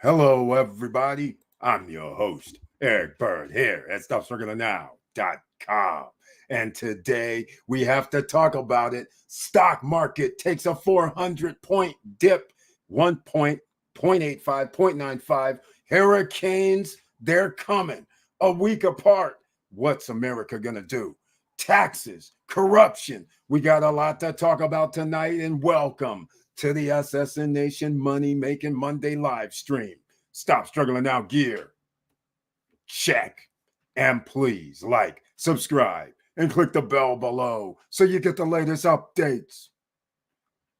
Hello, everybody. I'm your host, Eric Bird, here at StopStrugglinGNow.com. And today we have to talk about it. Stock market takes a 400-point dip, 0.85, 0.95. Hurricanes, they're coming a week apart. What's America going to do? Taxes, corruption. We got a lot to talk about tonight, and welcome to the SSN Nation Money Making Monday live stream. Stop struggling now gear. Check. And please like, subscribe, and click the bell below so you get the latest updates.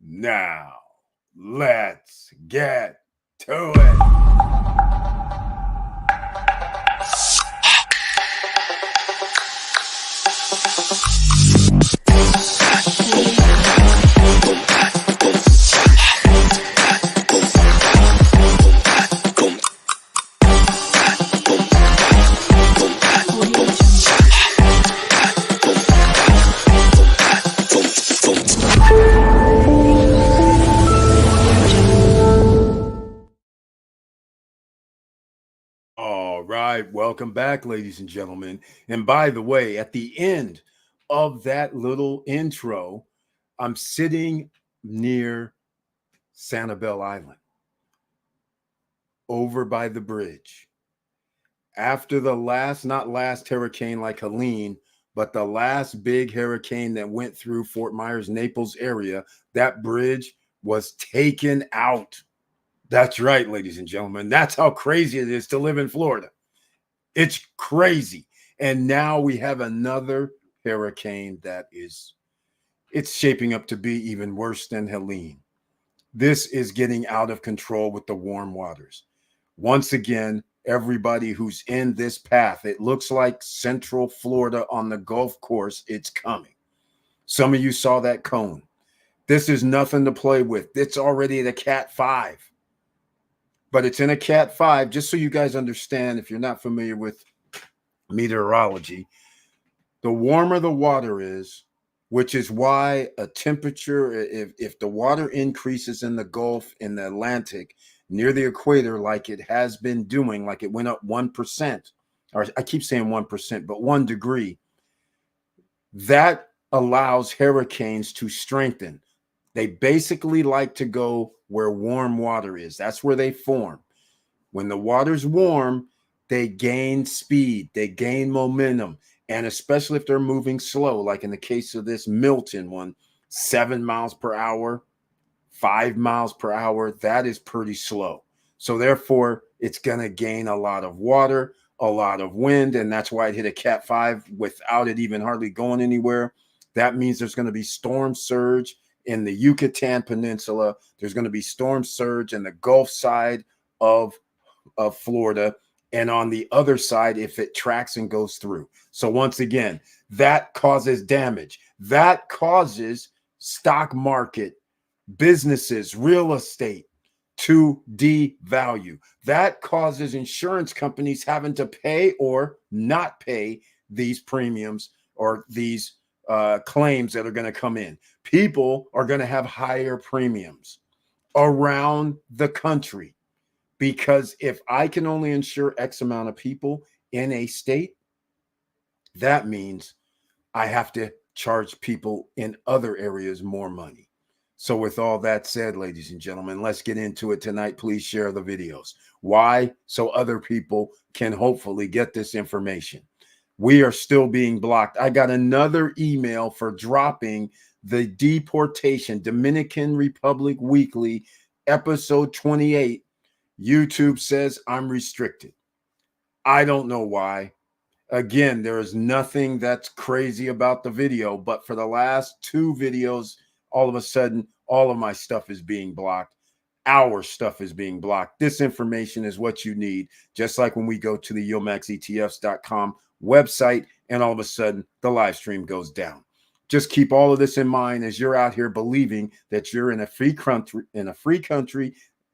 Now, let's get to it. All right, welcome back, ladies and gentlemen. And by the way, at the end of that little intro, I'm sitting near Sanibel Island, over by the bridge. After the not last hurricane like Helene, but the last big hurricane that went through Fort Myers, Naples area, that bridge was taken out. That's right, ladies and gentlemen. That's how crazy it is to live in Florida. It's crazy. And now we have another hurricane it's shaping up to be even worse than Helene. This is getting out of control with the warm waters. Once again, everybody who's in this path, it looks like Central Florida on the Gulf course, it's coming. Some of you saw that cone. This is nothing to play with. It's already at a Cat 5. But it's in a Cat 5, just so you guys understand, if you're not familiar with meteorology, the warmer the water is, which is why a temperature, if the water increases in the Gulf, in the Atlantic, near the equator, like it has been doing, like it went up 1%, or I keep saying 1%, but 1 degree, that allows hurricanes to strengthen. They basically like to go where warm water is. That's where they form. When the water's warm, they gain speed, they gain momentum. And especially if they're moving slow, like in the case of this Milton one, 7 miles per hour, 5 miles per hour, that is pretty slow. So therefore, it's going to gain a lot of water, a lot of wind, and that's why it hit a Cat 5 without it even hardly going anywhere. That means there's going to be storm surge in the Yucatan Peninsula. There's going to be storm surge in the Gulf side of Florida, and on the other side if it tracks and goes through. So once again, that causes damage. That causes stock market, businesses, real estate to devalue. That causes insurance companies having to pay or not pay these premiums or these claims that are going to come in. People are going to have higher premiums around the country. Because if I can only insure X amount of people in a state, that means I have to charge people in other areas more money. So with all that said, ladies and gentlemen, let's get into it tonight. Please share the videos. Why? So other people can hopefully get this information. We are still being blocked. I got another email for dropping the deportation, Dominican Republic Weekly, episode 28. YouTube says I'm restricted. I don't know why. Again, there is nothing that's crazy about the video, but for the last 2 videos, all of a sudden, all of my stuff is being blocked. Our stuff is being blocked. This information is what you need, just like when we go to the YomaxETFs.com website, and all of a sudden, the live stream goes down. Just keep all of this in mind as you're out here believing that you're in a free country,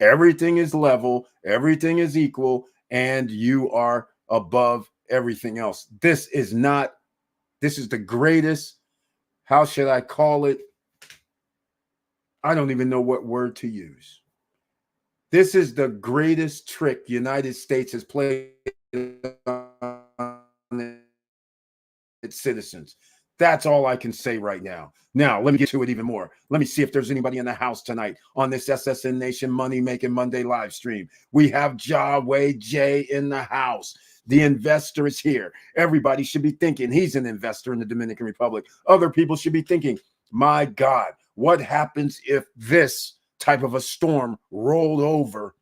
everything is level, everything is equal, and you are above everything else. This is the greatest, how should I call it? I don't even know what word to use. This is the greatest trick United States has played on its citizens. That's all I can say right now. Now, let me get to it even more. Let me see if there's anybody in the house tonight on this SSN Nation Money Making Monday live stream. We have Yahweh J in the house. The investor is here. Everybody should be thinking he's an investor in the Dominican Republic. Other people should be thinking, my God, what happens if this type of a storm rolled over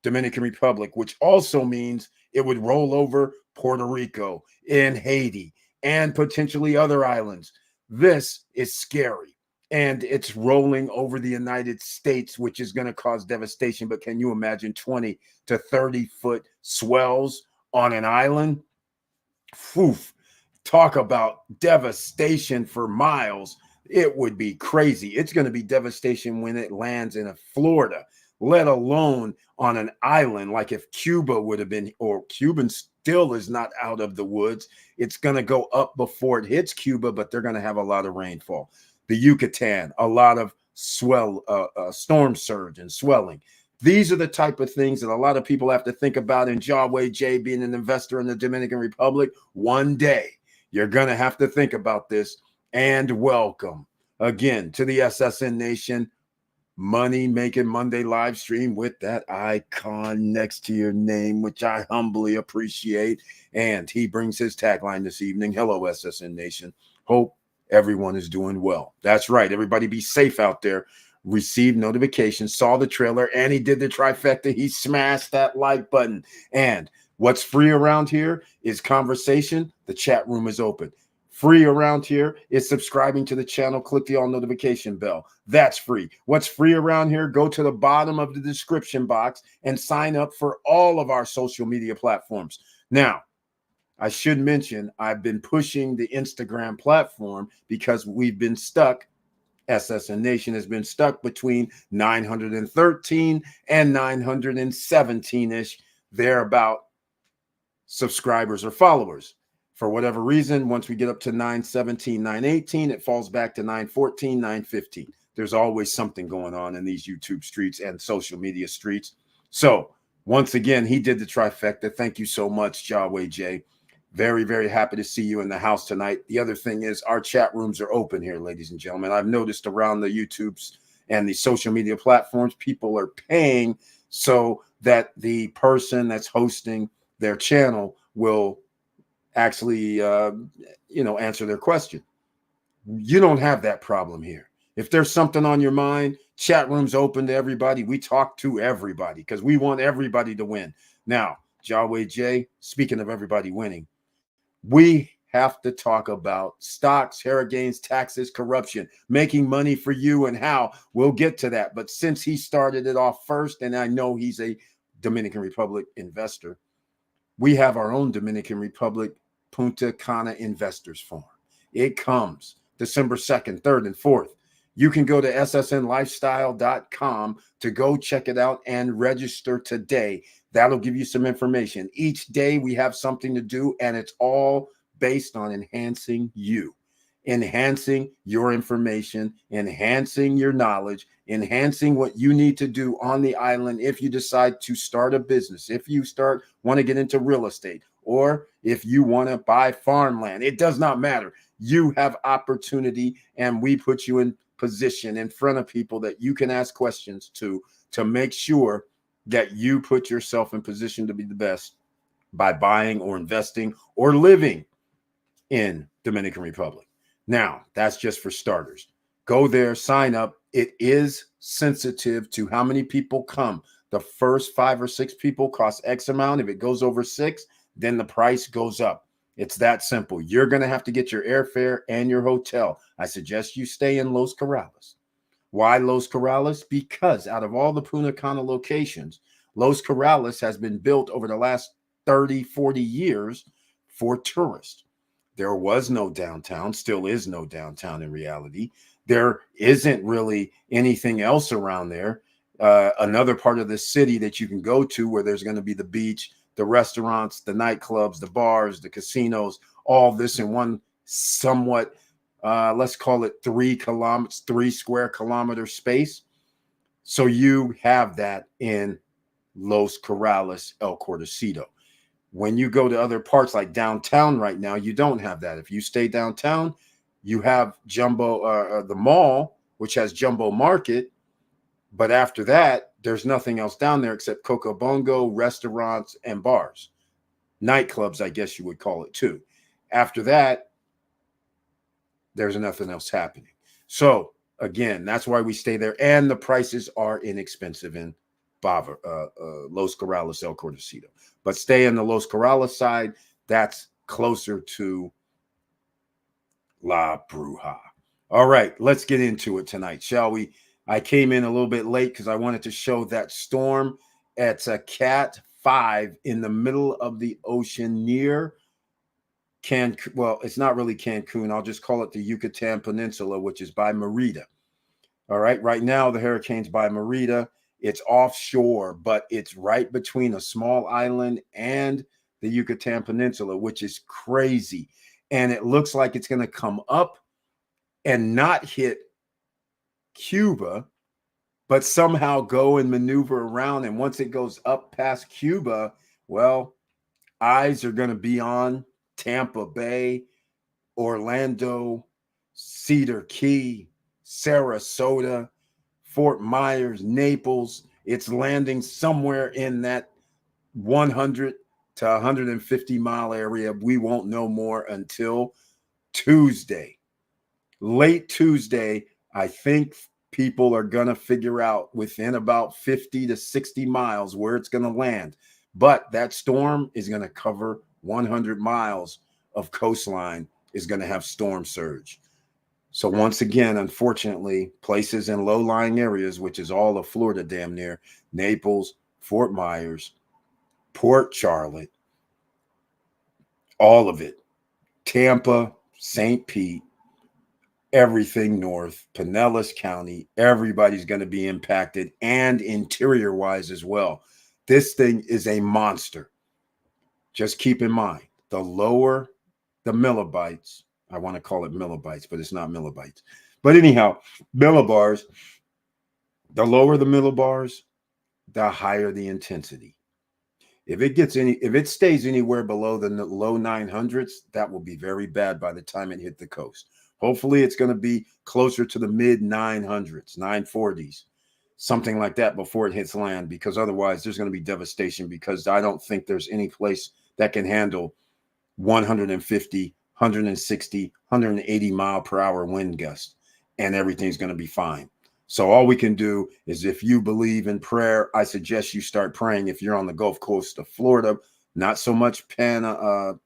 Dominican Republic, which also means it would roll over Puerto Rico and Haiti and potentially other islands. This is scary. And it's rolling over the United States, which is going to cause devastation. But can you imagine 20 to 30-foot swells on an island? Oof. Talk about devastation for miles. It would be crazy. It's going to be devastation when it lands in Florida, let alone on an island. Like if Cuba would have been, or Cuban still is not out of the woods. It's going to go up before it hits Cuba, but they're going to have a lot of rainfall. The Yucatan, a lot of storm surge and swelling. These are the type of things that a lot of people have to think about. And Yahweh J, being an investor in the Dominican Republic, one day you're going to have to think about this. And welcome again to the SSN Nation Money Making Monday live stream with that icon next to your name, which I humbly appreciate. And he brings his tagline this evening. Hello, SSN Nation. Hope everyone is doing well. That's right. Everybody be safe out there. Received notifications, saw the trailer, and he did the trifecta. He smashed that like button. And what's free around here is conversation. The chat room is open. Free around here is subscribing to the channel. Click the all notification bell. That's free. What's free around here? Go to the bottom of the description box and sign up for all of our social media platforms. Now, I should mention I've been pushing the Instagram platform because we've been stuck. SSN Nation has been stuck between 913 and 917-ish, thereabout, subscribers or followers. For whatever reason, once we get up to 917, 918, it falls back to 914, 915. There's always something going on in these YouTube streets and social media streets. So once again, he did the trifecta. Thank you so much, Yahweh J. Very, very happy to see you in the house tonight. The other thing is our chat rooms are open here, ladies and gentlemen. I've noticed around the YouTubes and the social media platforms, people are paying so that the person that's hosting their channel will actually, answer their question. You don't have that problem here. If there's something on your mind, chat room's open to everybody. We talk to everybody because we want everybody to win. Now, Yahweh J, speaking of everybody winning, we have to talk about stocks, hurricanes, taxes, corruption, making money for you and how. We'll get to that. But since he started it off first, and I know he's a Dominican Republic investor, we have our own Dominican Republic Punta Cana Investors Forum. It comes December 2nd, 3rd, and 4th. You can go to ssnlifestyle.com to go check it out and register today. That'll give you some information. Each day we have something to do, and it's all based on enhancing you, enhancing your information, enhancing your knowledge, enhancing what you need to do on the island if you decide to start a business, if you want to get into real estate, or if you want to buy farmland. It does not matter. You have opportunity, and we put you in position in front of people that you can ask questions to make sure that you put yourself in position to be the best by buying or investing or living in Dominican Republic. Now, that's just for starters. Go there, sign up. It is sensitive to how many people come. The first 5 or 6 people cost X amount. If it goes over 6, then the price goes up. It's that simple. You're going to have to get your airfare and your hotel. I suggest you stay in Los Corrales. Why Los Corrales? Because out of all the Punta Cana locations, Los Corrales has been built over the last 30, 40 years for tourists. There was no downtown, still is no downtown in reality. There isn't really anything else around there. Another part of the city that you can go to where there's going to be the beach, the restaurants, the nightclubs, the bars, the casinos, all this in one somewhat let's call it 3 square kilometer space. So you have that in Los Corrales, El Cordecito. When you go to other parts like downtown right now, you don't have that. If you stay downtown, you have the mall, which has Jumbo Market. But after that, there's nothing else down there except Coco Bongo, restaurants, and bars. Nightclubs, I guess you would call it too. After that, there's nothing else happening. So again, that's why we stay there. And the prices are inexpensive in Los Corrales, El Cordecito. But stay in the Los Corrales side. That's closer to La Bruja. All right, let's get into it tonight, shall we? I came in a little bit late because I wanted to show that storm. It's a Cat 5 in the middle of the ocean near Cancun. Well, it's not really Cancun. I'll just call it the Yucatan Peninsula, which is by Merida. All right, right now the hurricane's by Merida. It's offshore, but it's right between a small island and the Yucatan Peninsula, which is crazy. And it looks like it's going to come up and not hit Cuba, but somehow go and maneuver around. And once it goes up past Cuba, well, eyes are going to be on Tampa Bay, Orlando, Cedar Key, Sarasota, Fort Myers, Naples. It's landing somewhere in that 100 to 150 mile area. We won't know more until Tuesday. Late Tuesday, I think people are going to figure out within about 50 to 60 miles where it's going to land. But that storm is going to cover 100 miles of coastline, is going to have storm surge. So once again, unfortunately, places in low-lying areas, which is all of Florida damn near, Naples, Fort Myers, Port Charlotte, all of it, Tampa, St. Pete, everything north, Pinellas County, everybody's going to be impacted, and interior-wise as well. This thing is a monster. Just keep in mind, the lower the millibytes, I want to call it millibytes, but it's not millibytes. But anyhow, millibars, the lower the millibars, the higher the intensity. If it stays anywhere below the low 900s, that will be very bad by the time it hit the coast. Hopefully, it's going to be closer to the mid 900s, 940s, something like that before it hits land, because otherwise there's going to be devastation, because I don't think there's any place that can handle 150, 160, 180 mile per hour wind gusts, and everything's going to be fine. So all we can do is, if you believe in prayer, I suggest you start praying if you're on the Gulf Coast of Florida, not so much the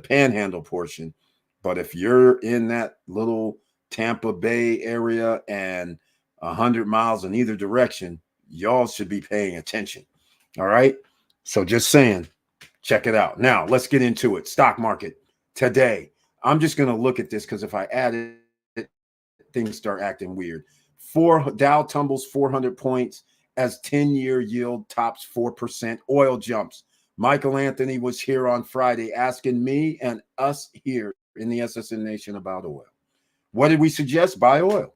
panhandle portion, but if you're in that little Tampa Bay area and 100 miles in either direction, y'all should be paying attention. All right. So just saying, check it out. Now let's get into it. Stock market today. I'm just going to look at this because if I add it, things start acting weird. Dow tumbles 400 points as 10-year yield tops 4%. Oil jumps. Michael Anthony was here on Friday asking me and us here in the SSN Nation about oil. What did we suggest? Buy oil.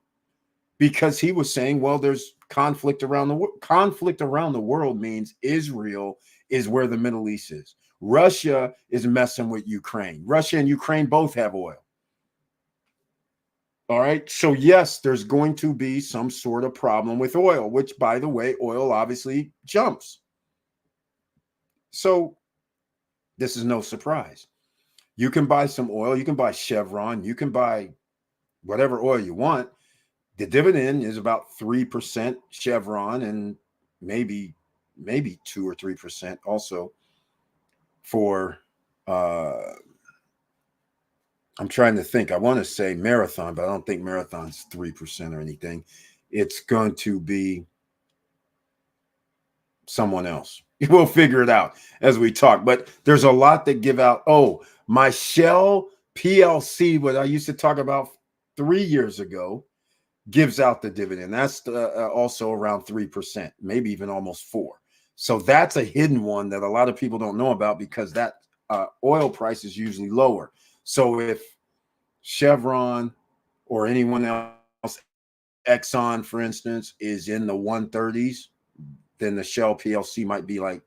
Because he was saying, well, there's conflict around the world. Conflict around the world means Israel is where the Middle East is. Russia is messing with Ukraine. Russia and Ukraine both have oil. All right. So, yes, there's going to be some sort of problem with oil, which, by the way, oil obviously jumps. So, this is no surprise. You can buy some oil. You can buy Chevron. You can buy whatever oil you want. The dividend is about 3% Chevron, and maybe 2 or 3% also for I'm trying to think. I want to say Marathon, but I don't think Marathon's 3% or anything. It's going to be someone else. We'll figure it out as we talk. But there's a lot that give out. Oh, my Shell PLC, what I used to talk about 3 years ago, gives out the dividend. That's also around 3%, maybe even almost 4%. So that's a hidden one that a lot of people don't know about, because that oil price is usually lower. So if Chevron or anyone else, Exxon, for instance, is in the 130s, then the Shell PLC might be like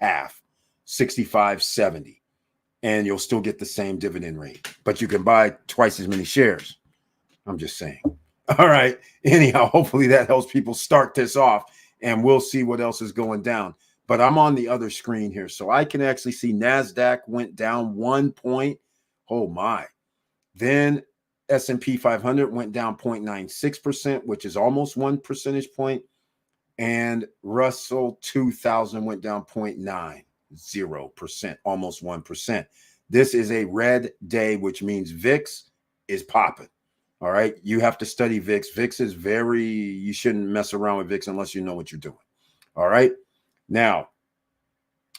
half, 65, 70, and you'll still get the same dividend rate, but you can buy twice as many shares. I'm just saying. All right. Anyhow, hopefully that helps people start this off, and we'll see what else is going down. But I'm on the other screen here, so I can actually see NASDAQ went down 1 point. Oh my. Then S&P 500 went down 0.96%, which is almost 1 percentage point. And Russell 2000 went down 0.90%, almost 1%. This is a red day, which means VIX is popping. All right. You have to study VIX. VIX is you shouldn't mess around with VIX unless you know what you're doing. All right. Now,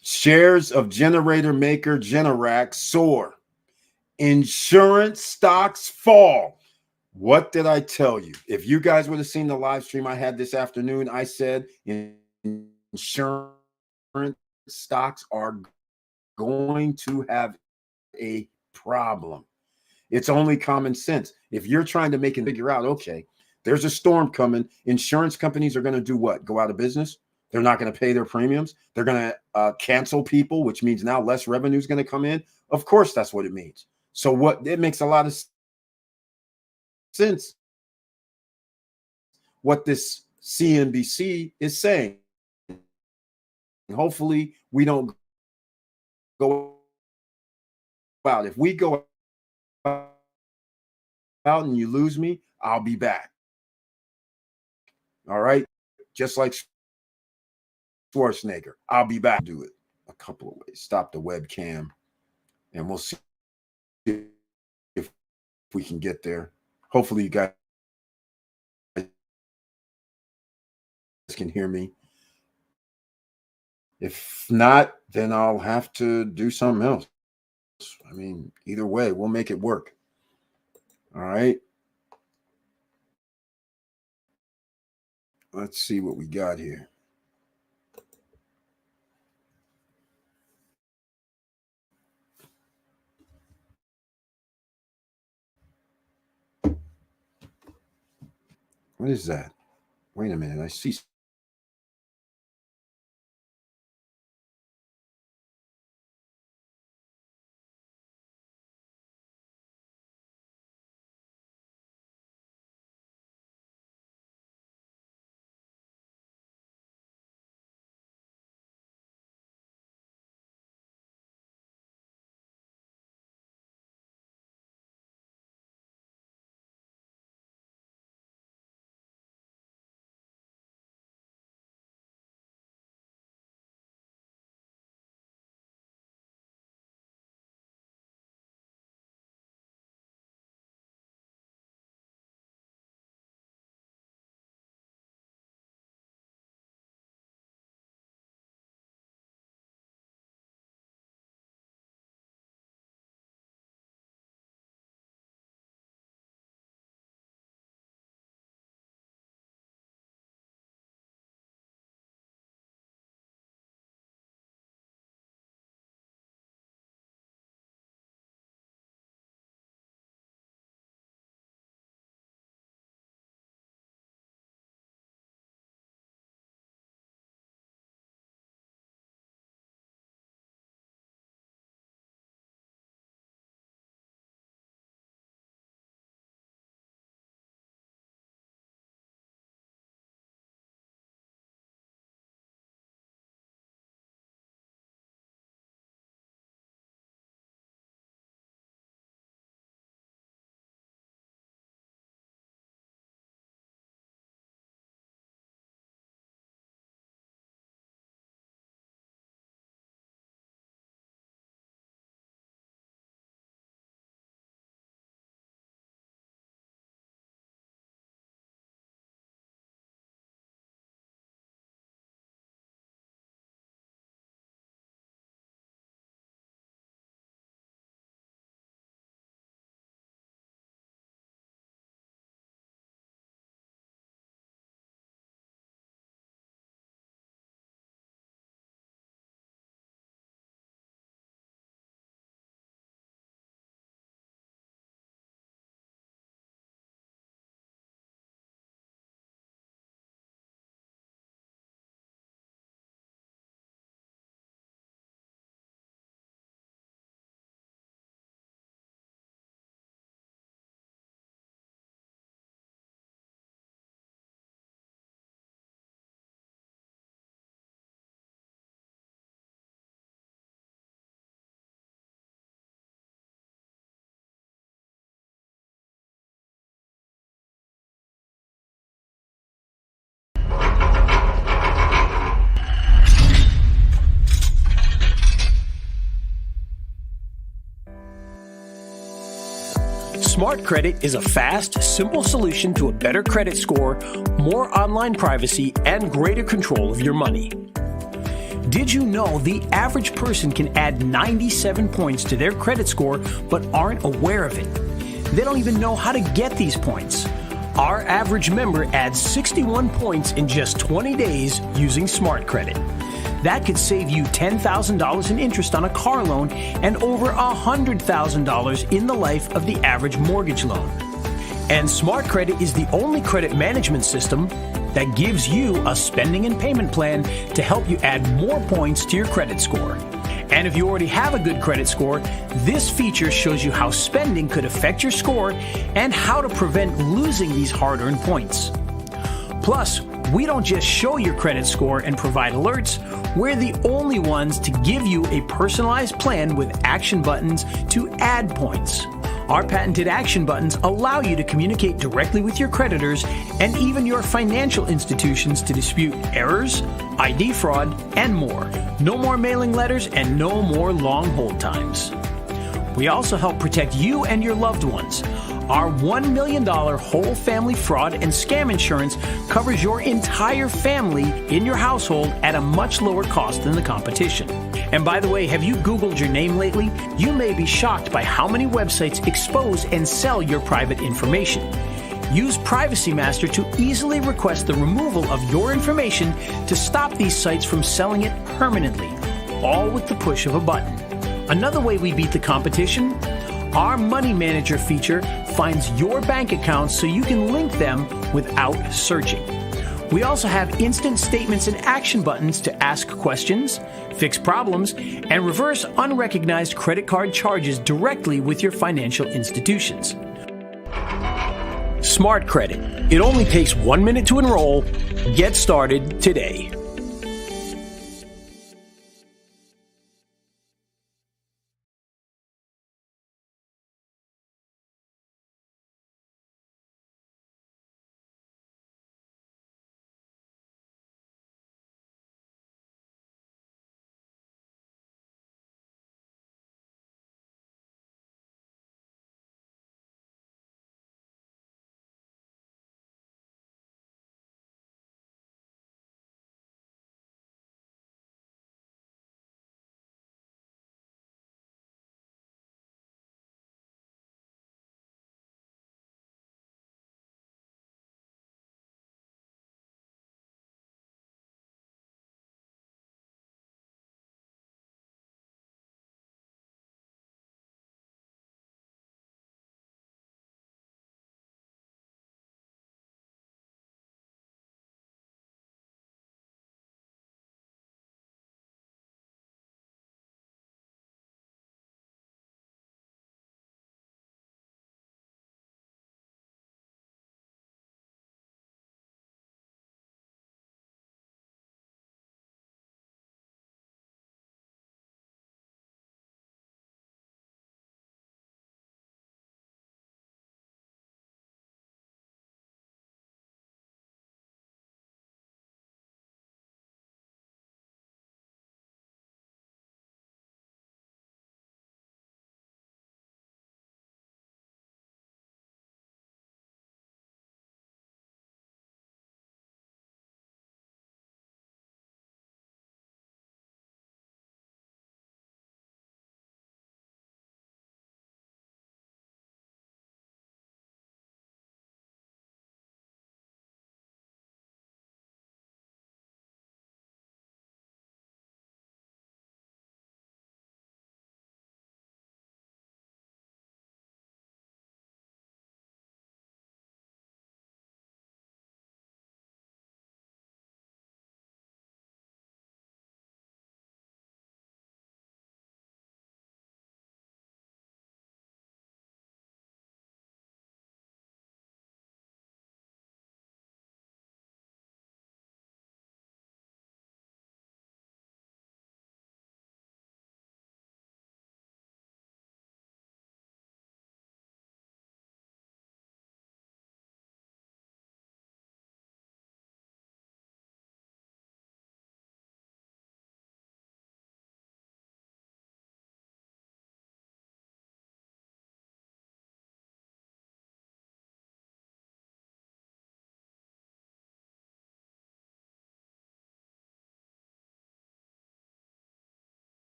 shares of generator maker Generac soar. Insurance stocks fall. What did I tell you? If you guys would have seen the live stream I had this afternoon, I said insurance stocks are going to have a problem. It's only common sense. If you're trying to make and figure out, okay, there's a storm coming, insurance companies are going to do what? Go out of business? They're not going to pay their premiums. They're going to cancel people, which means now less revenue is going to come in. Of course, that's what it means. So it makes a lot of sense what this CNBC is saying. Hopefully, we don't go out. If we go out and you lose me, I'll be back. All right. Just like Schwarzenegger, I'll be back. Do it a couple of ways. Stop the webcam, and we'll see if we can get there. Hopefully, you guys can hear me. If not, then I'll have to do something else. I mean, either way, we'll make it work. All right. Let's see what we got here. What is that? Wait a minute. I see Smart Credit is a fast, simple solution to a better credit score, more online privacy, and greater control of your money. Did you know the average person can add 97 points to their credit score but aren't aware of it? They don't even know how to get these points. Our average member adds 61 points in just 20 days using Smart Credit. That could save you $10,000 in interest on a car loan and over $100,000 in the life of the average mortgage loan. And Smart Credit is the only credit management system that gives you a spending and payment plan to help you add more points to your credit score. And if you already have a good credit score, this feature shows you how spending could affect your score and how to prevent losing these hard-earned points. Plus, we don't just show your credit score and provide alerts, we're the only ones to give you a personalized plan with action buttons to add points. Our patented action buttons allow you to communicate directly with your creditors and even your financial institutions to dispute errors, ID fraud, and more. No more mailing letters and no more long hold times. We also help protect you and your loved ones. Our $1 million whole family fraud and scam insurance covers your entire family in your household at a much lower cost than the competition. And by the way, have you Googled your name lately? You may be shocked by how many websites expose and sell your private information. Use Privacy Master to easily request the removal of your information to stop these sites from selling it permanently, all with the push of a button. Another way we beat the competition, our Money Manager feature finds your bank accounts so you can link them without searching. We also have instant statements and action buttons to ask questions, fix problems, and reverse unrecognized credit card charges directly with your financial institutions. Smart Credit. It only takes 1 minute to enroll. Get started today.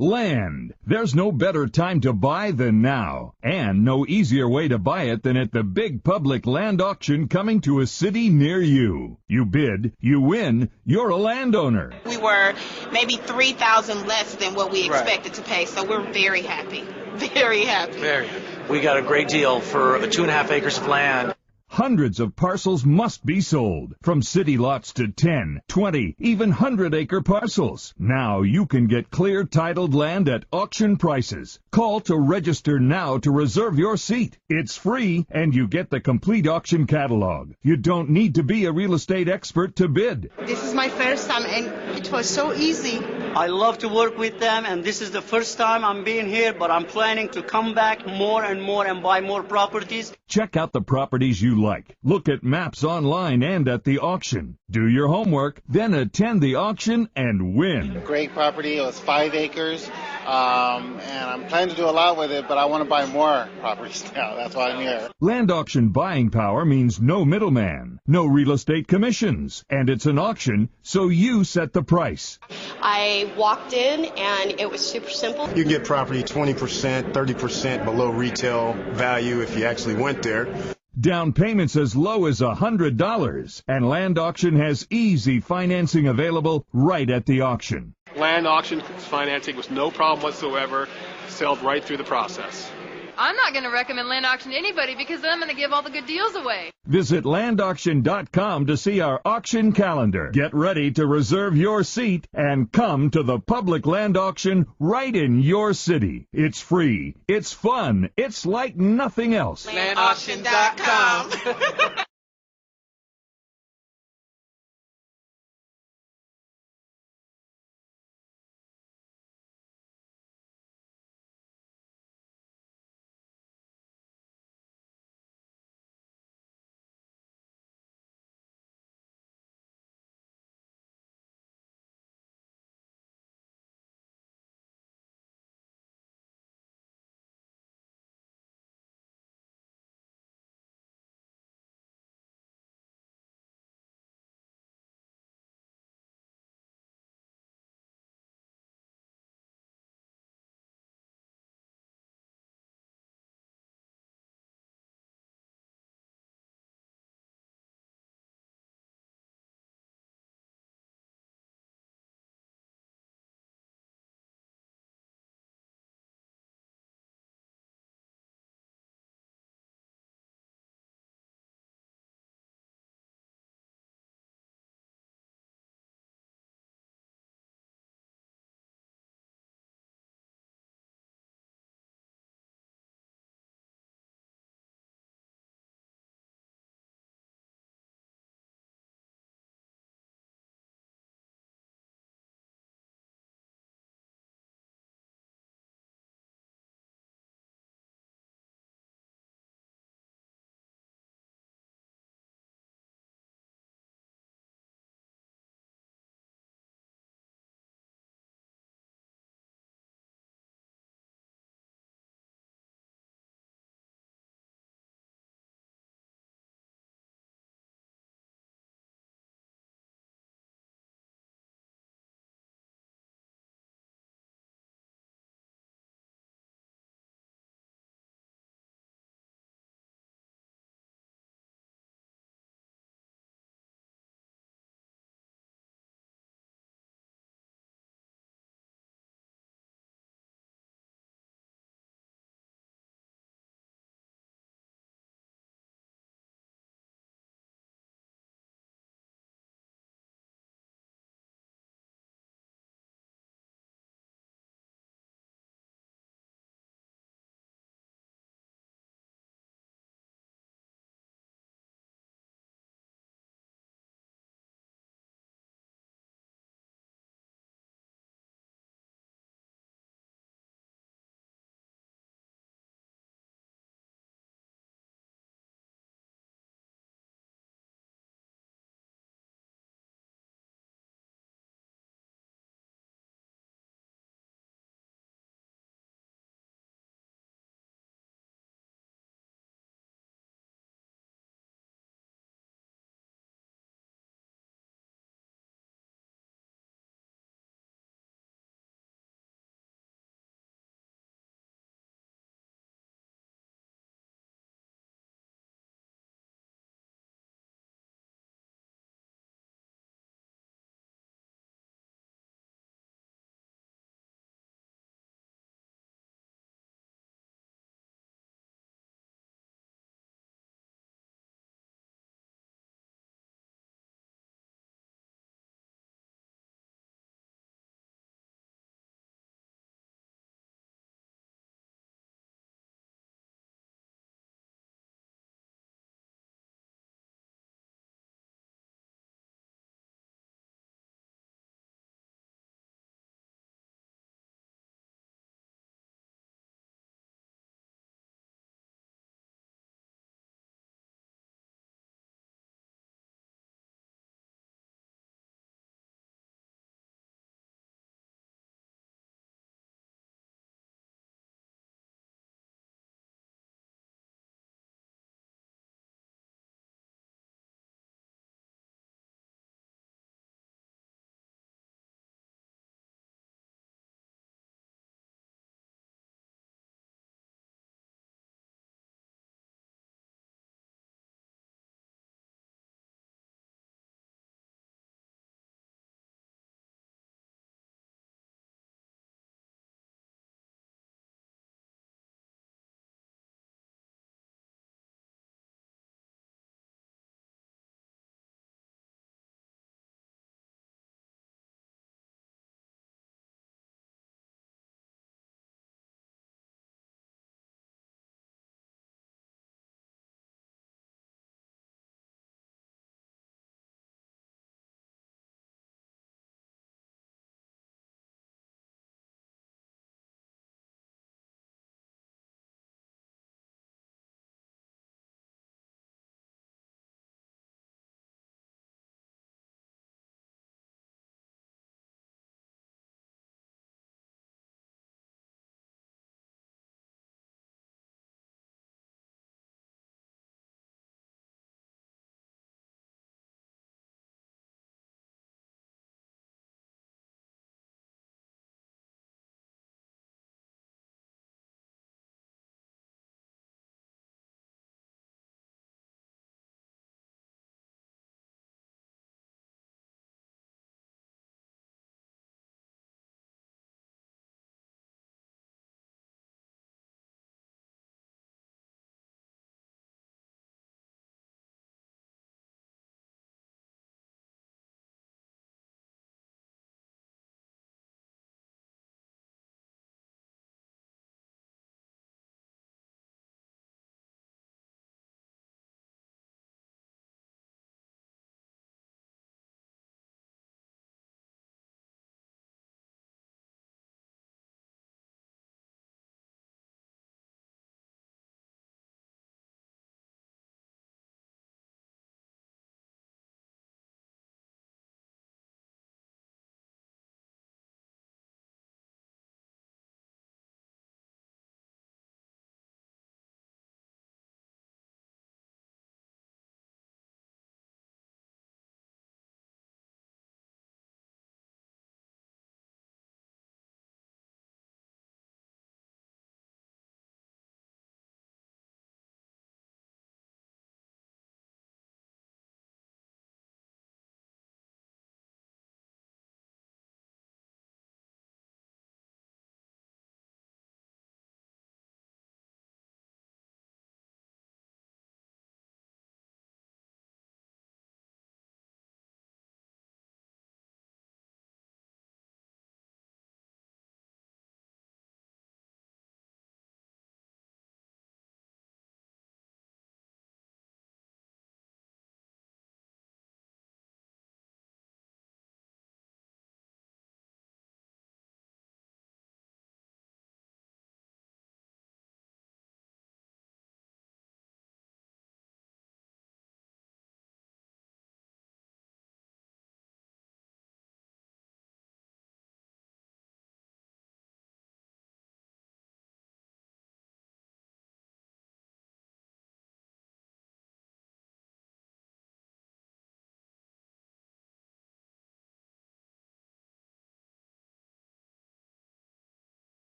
Land. There's no better time to buy than now, and no easier way to buy it than at the big public land auction coming to a city near you. You bid, you win, you're a landowner. We were maybe $3,000 less than what we expected to pay, so we're very happy. Very happy. Very. We got a great deal for 2.5 acres of land. Hundreds of parcels must be sold, from city lots to 10, 20, even 100-acre parcels. Now you can get clear titled land at auction prices. Call to register now to reserve your seat. It's free, and you get the complete auction catalog. You don't need to be a real estate expert to bid. This is my first time, and it was so easy. I love to work with them, and this is the first time I'm being here, but I'm planning to come back more and more and buy more properties. Check out the properties you like. Look at maps online and at the auction. Do your homework, then attend the auction and win. Great property. It was 5 acres, and I'm planning to do a lot with it, but I want to buy more properties now. That's why I'm here. Land auction buying power means no middleman, no real estate commissions, and it's an auction, so you set the price. I walked in and it was super simple. You can get property 20%, 30% below retail value if you actually went there. Down payments as low as $100, and Land Auction has easy financing available right at the auction. Land auction financing was no problem whatsoever, sailed right through the process. I'm not going to recommend land auction to anybody because then I'm going to give all the good deals away. Visit landauction.com to see our auction calendar. Get ready to reserve your seat and come to the public land auction right in your city. It's free. It's fun. It's like nothing else. Landauction.com.